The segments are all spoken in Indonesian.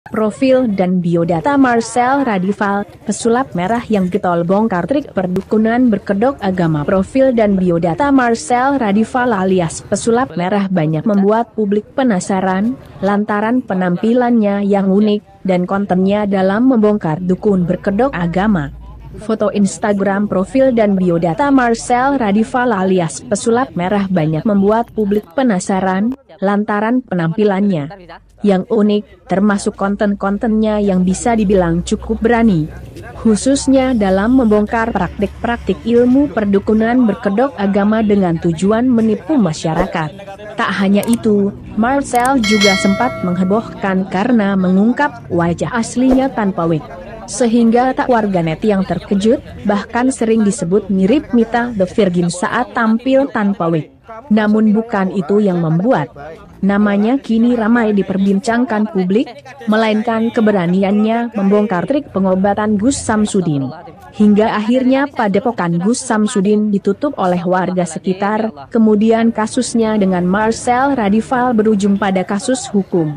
Profil dan biodata Marcel Radival, pesulap merah yang getol bongkar trik perdukunan berkedok agama. Profil dan biodata Marcel Radival alias pesulap merah banyak membuat publik penasaran, lantaran penampilannya yang unik, dan kontennya dalam membongkar dukun berkedok agama. Foto Instagram profil dan biodata Marcel Radival alias pesulap merah banyak membuat publik penasaran, lantaran penampilannya yang unik, termasuk konten-kontennya yang bisa dibilang cukup berani, khususnya dalam membongkar praktik-praktik ilmu perdukunan berkedok agama dengan tujuan menipu masyarakat. Tak hanya itu, Marcel juga sempat menghebohkan karena mengungkap wajah aslinya tanpa wig, sehingga tak warganet yang terkejut, bahkan sering disebut mirip Mita the Virgin saat tampil tanpa wig. Namun bukan itu yang membuat namanya kini ramai diperbincangkan publik, melainkan keberaniannya membongkar trik pengobatan Gus Samsudin. Hingga akhirnya padepokan Gus Samsudin ditutup oleh warga sekitar, kemudian kasusnya dengan Marcel Radival berujung pada kasus hukum.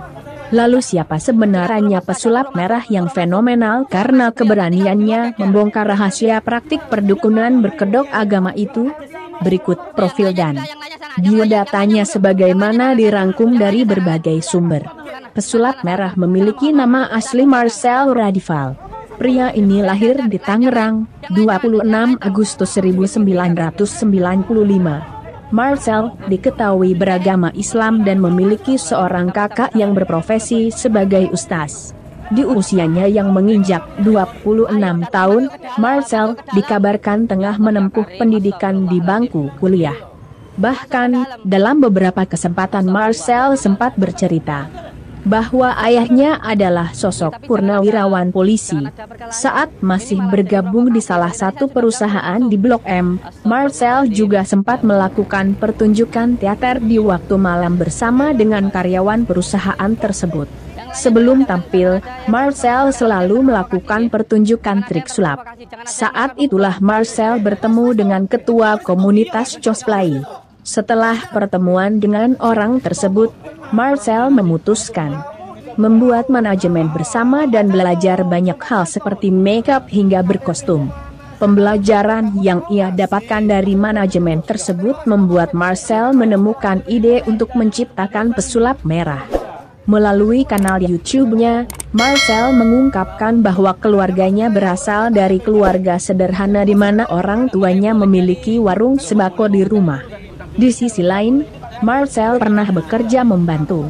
Lalu siapa sebenarnya pesulap merah yang fenomenal karena keberaniannya membongkar rahasia praktik perdukunan berkedok agama itu? Berikut profil dan biodatanya sebagaimana dirangkum dari berbagai sumber. Pesulap merah memiliki nama asli Marcel Radival. Pria ini lahir di Tangerang, 26 Agustus 1995. Marcel diketahui beragama Islam dan memiliki seorang kakak yang berprofesi sebagai ustaz. Di usianya yang menginjak 26 tahun, Marcel dikabarkan tengah menempuh pendidikan di bangku kuliah. Bahkan, dalam beberapa kesempatan Marcel sempat bercerita bahwa ayahnya adalah sosok purnawirawan polisi. Saat masih bergabung di salah satu perusahaan di Blok M, Marcel juga sempat melakukan pertunjukan teater di waktu malam bersama dengan karyawan perusahaan tersebut. Sebelum tampil, Marcel selalu melakukan pertunjukan trik sulap. Saat itulah Marcel bertemu dengan ketua komunitas cosplay. Setelah pertemuan dengan orang tersebut, Marcel memutuskan membuat manajemen bersama dan belajar banyak hal seperti makeup hingga berkostum. Pembelajaran yang ia dapatkan dari manajemen tersebut membuat Marcel menemukan ide untuk menciptakan pesulap merah. Melalui kanal YouTube-nya, Marcel mengungkapkan bahwa keluarganya berasal dari keluarga sederhana di mana orang tuanya memiliki warung sembako di rumah. Di sisi lain, Marcel pernah bekerja membantu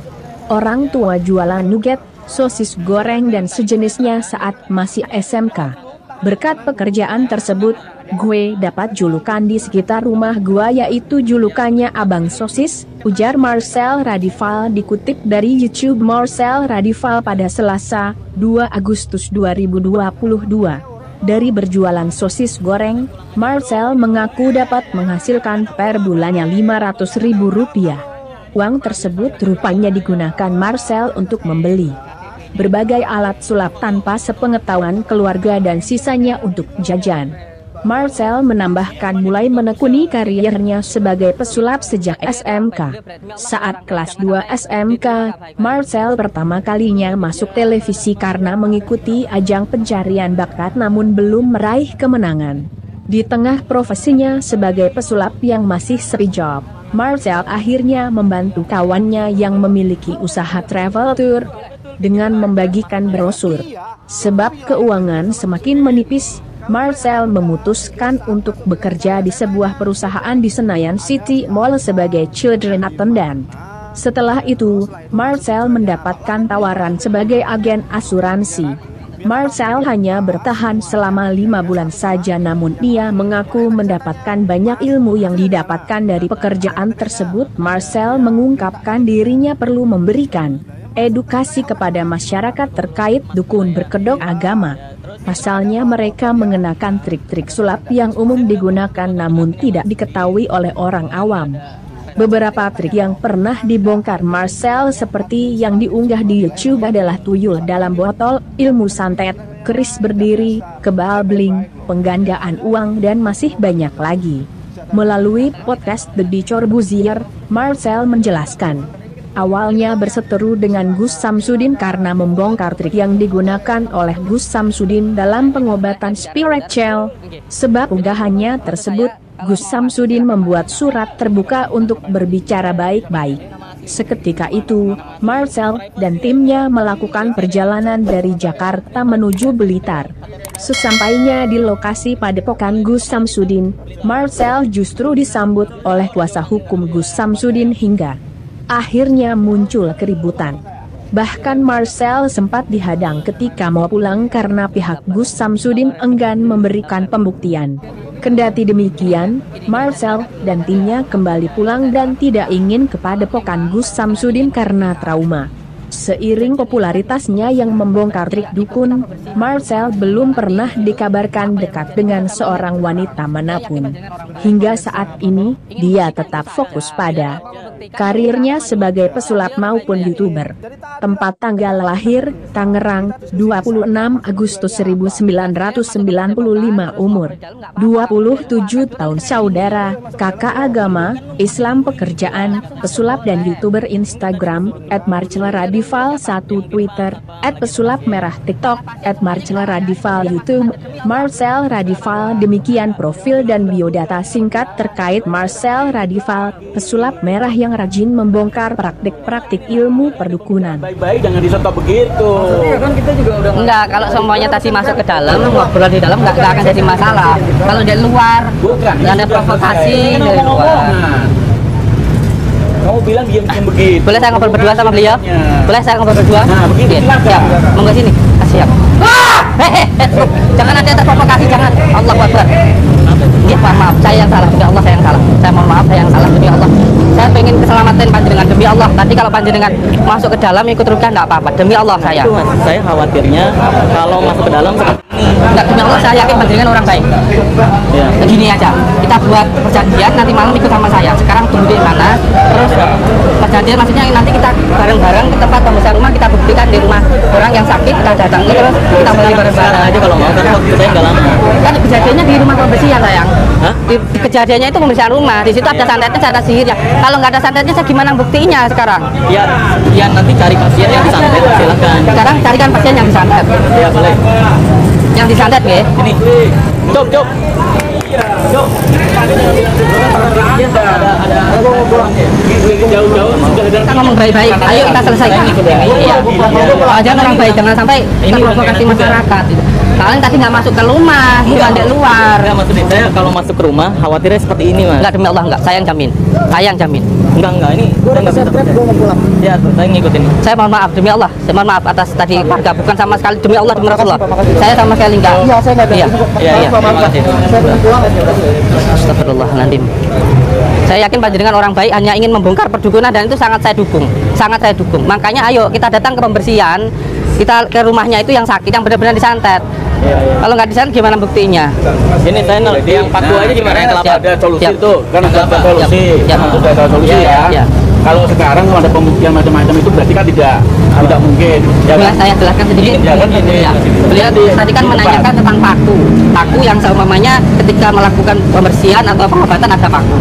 orang tua jualan nugget, sosis goreng dan sejenisnya saat masih SMK. Berkat pekerjaan tersebut, gue dapat julukan di sekitar rumah gue yaitu julukannya Abang Sosis, ujar Marcel Radival dikutip dari YouTube Marcel Radival pada Selasa, 2 Agustus 2022. Dari berjualan sosis goreng, Marcel mengaku dapat menghasilkan per bulannya Rp500.000. Uang tersebut rupanya digunakan Marcel untuk membeli berbagai alat sulap tanpa sepengetahuan keluarga dan sisanya untuk jajan. Marcel menambahkan mulai menekuni karirnya sebagai pesulap sejak SMK. Saat kelas 2 SMK, Marcel pertama kalinya masuk televisi karena mengikuti ajang pencarian bakat namun belum meraih kemenangan. Di tengah profesinya sebagai pesulap yang masih sepi job, Marcel akhirnya membantu kawannya yang memiliki usaha travel tour dengan membagikan brosur. Sebab keuangan semakin menipis, Marcel memutuskan untuk bekerja di sebuah perusahaan di Senayan City Mall sebagai children attendant. Setelah itu, Marcel mendapatkan tawaran sebagai agen asuransi. Marcel hanya bertahan selama 5 bulan saja namun ia mengaku mendapatkan banyak ilmu yang didapatkan dari pekerjaan tersebut. Marcel mengungkapkan dirinya perlu memberikan edukasi kepada masyarakat terkait dukun berkedok agama. Pasalnya mereka mengenakan trik-trik sulap yang umum digunakan namun tidak diketahui oleh orang awam. Beberapa trik yang pernah dibongkar Marcel seperti yang diunggah di YouTube adalah tuyul dalam botol, ilmu santet, keris berdiri, kebal bling, penggandaan uang dan masih banyak lagi. Melalui podcast The Corbuzier, Marcel menjelaskan awalnya berseteru dengan Gus Samsudin karena membongkar trik yang digunakan oleh Gus Samsudin dalam pengobatan spiritual. Sebab unggahannya tersebut, Gus Samsudin membuat surat terbuka untuk berbicara baik-baik. Seketika itu, Marcel dan timnya melakukan perjalanan dari Jakarta menuju Blitar. Sesampainya di lokasi padepokan Gus Samsudin, Marcel justru disambut oleh kuasa hukum Gus Samsudin hingga akhirnya muncul keributan. Bahkan Marcel sempat dihadang ketika mau pulang karena pihak Gus Samsudin enggan memberikan pembuktian. Kendati demikian, Marcel dan timnya kembali pulang dan tidak ingin ke padepokan Gus Samsudin karena trauma. Seiring popularitasnya yang membongkar trik dukun, Marcel belum pernah dikabarkan dekat dengan seorang wanita manapun. Hingga saat ini, dia tetap fokus pada karirnya sebagai pesulap maupun YouTuber. Tempat tanggal lahir, Tangerang, 26 Agustus 1995. Umur 27 tahun. Saudara, kakak agama, Islam. Pekerjaan, pesulap dan YouTuber. Instagram, @marcelradifal1. Twitter, @pesulapmerah. TikTok, @marcelradifal. YouTube, Marcel Radifal. Demikian profil dan biodata singkat terkait Marcel Radifal, pesulap merah yang rajin membongkar praktik-praktik ilmu perdukunan. Baik-baik, jangan disotop begitu. Kan kita juga udah enggak, kalau semuanya tadi masuk ke dalam, ngobrol di dalam enggak akan jadi masalah. Kalau dari luar, enggak ada provokasi dari luar. Kamu bilang diam-diam begitu. Boleh saya ngobrol berdua sama beliau? Boleh saya ngobrol berdua? Nah, begitu siap. Monggo sini. Siap. Jangan ada terprovokasi, jangan. Allahu Akbar. Ya, maaf, saya yang salah, demi Allah saya yang salah. Saya mohon maaf, saya yang salah, demi Allah. Saya pengen keselamatan panjenengan, demi Allah. Tadi kalau panjenengan masuk ke dalam ikut rukyah enggak apa-apa, demi Allah saya. Itu mas, saya khawatirnya kalau masuk ke dalam enggak, demi Allah saya yakin panjenengan orang baik. ya. Begini aja, kita buat perjanjian nanti malam ikut sama saya. Sekarang tunggu di mana, terus perjanjian maksudnya nanti kita bareng-bareng ke tempat pembesaran rumah, kita buktikan di rumah orang yang sakit, kita datangi terus kita mulai bareng-bareng aja kalau mau, karena waktu saya nggak lama. Kan kejadiannya di rumah pembersihan sayang. Hah? Di kejadiannya itu pembersihan rumah, di situ ada santetnya, ada sihirnya. Kalau nggak ada santetnya, saya gimana buktinya sekarang? Ya nanti cari pasien yang disantet, silakan. Sekarang carikan pasien yang disantet. Ya boleh. Yang disantet ya? Ini, cok. Jauh-jauh sudah ada. Kita ngomong baik-baik, ayo kita selesaikan. Iya. Jangan orang baik, jangan sampai terprovokasi masyarakat. Kalian tadi nggak masuk ke rumah, bukan di luar. Enggak, maksudnya saya kalau masuk ke rumah khawatirnya seperti ini mas. Enggak, demi Allah enggak, saya yang jamin. Saya yang jamin. Enggak, ini saya nggak bisa pulang. Ya, saya ngikutin. Saya mohon maaf demi Allah. Saya mohon maaf atas tadi warga, bukan sama sekali demi Allah demi Rasulullah. Saya sama sekali enggak. Iya, saya nggak ada. Iya. Terima kasih. Astagfirullahaladzim. Saya yakin panjenengan orang baik, hanya ingin membongkar perdukunan dan itu sangat saya dukung. Sangat saya dukung. Makanya ayo kita datang ke pembersihan, kita ke rumahnya itu yang sakit, yang benar-benar disantet. Kalau nggak disantet gimana buktinya? Ini saya yang paku aja gimana? Yang kelapa Ada solusi Siap. tuh, kan ada solusi. Siap. Sudah ada solusi ya. Kalau sekarang kalau ada pembuktian macam-macam itu berarti kan tidak mungkin. Ya Boleh kan? saya jelaskan sedikit? Ya kan? Ya. Beliau tadi kan menanyakan tentang paku yang seumpamanya ketika melakukan pembersihan atau pengobatan ada paku.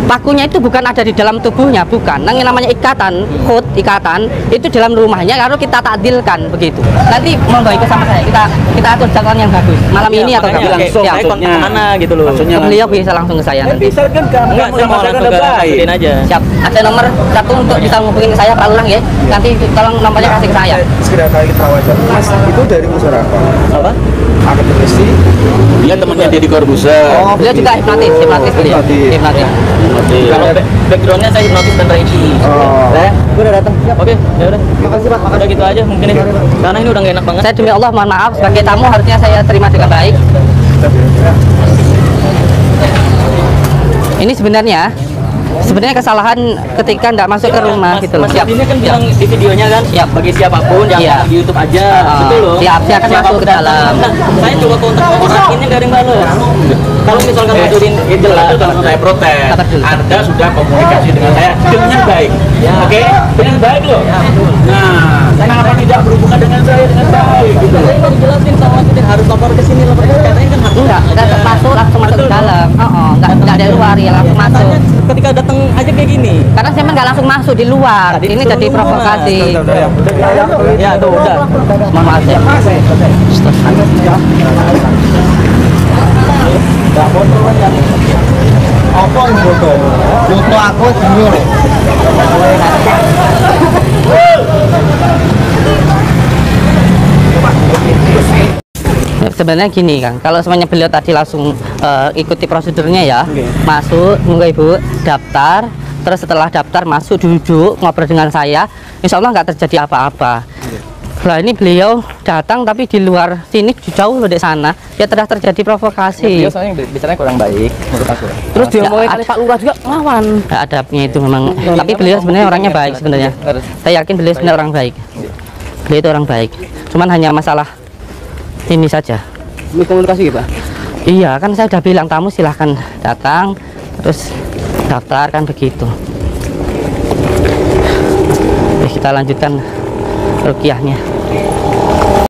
Pakunya itu bukan ada di dalam tubuhnya, bukan. Yang namanya ikatan, ikatan itu dalam rumahnya, lalu kita takdilkan begitu. Nanti monggo ikut sama saya, kita atur jadwal yang bagus. Malam ini atau kapan? langsung Ya. Saya kontak kemana gitu loh. Maksudnya Beliau bisa langsung ke saya nanti. bisa kan kamu Enggak, saya mau langsung ke Masudin aja. Siap. Ada nomor satu untuk bisa menghubungi saya Pak Ulang ya. Nanti tolong nomornya kasih ke saya. Segera kali perawatan mas itu dari unsur apa? Apa? Akademisi. dia temannya Deddy Corbuzier. Beliau juga hipnotis beliau. Hipnotis. Kalau backgroundnya saya hipnotis dan reiki. Gue udah datang. Oke, ya udah. Makasih pak. Udah gitu aja mungkin ya. Karena ini udah gak enak banget. Saya demi Allah mohon maaf sebagai tamu harusnya saya terima dengan baik. Ini sebenarnya kesalahan ketika tidak masuk ke rumah Mas, gitu loh. Mas ini kan bilang di videonya kan, bagi siapapun jangan di YouTube aja, betul loh. Siap, saya akan masuk ke dalam. Nah, saya coba kontak orang ini dari balas. Kalau misalkan Mas Udin Jelas itu langsung saya protes. Sabar dulu. Anda sudah komunikasi dengan saya dengan baik, oke? Dengan baik loh. Nah, kenapa tidak berhubungan dengan saya dengan baik? Gitu. Saya mau dijelasin sama Mas Udin harus lapor ke sini, lapor ke katanya kan harus. Enggak masuk langsung masuk ke dalam. Enggak dari luar ya langsung masuk. Ketika datang aja kayak gini. Karena saya nggak langsung masuk di luar. Tadi Ini disuruh jadi dulu, provokasi. Ya, tuh udah. Mohon maaf ya. Apa yang foto? Foto aku junior. Ya, sebenarnya gini Kang, kalau semuanya beliau tadi langsung ikuti prosedurnya ya, masuk, monggo Ibu, daftar, terus setelah daftar masuk duduk ngobrol dengan saya, insya Allah nggak terjadi apa-apa. Nah ini beliau datang tapi di luar sini jauh loh di sana, ya telah terjadi provokasi. Beliau soalnya bicaranya kurang baik menurut aku. Terus dia mau kali Pak Lurah juga lawan. Adabnya itu memang, tapi beliau sebenarnya orangnya baik sebenarnya. Saya yakin beliau sebenarnya orang baik. Beliau itu orang baik, cuman hanya masalah ini saja. Komunikasi Pak. Iya kan saya udah bilang tamu silahkan datang terus daftar kan begitu. Oke, kita lanjutkan rukiahnya.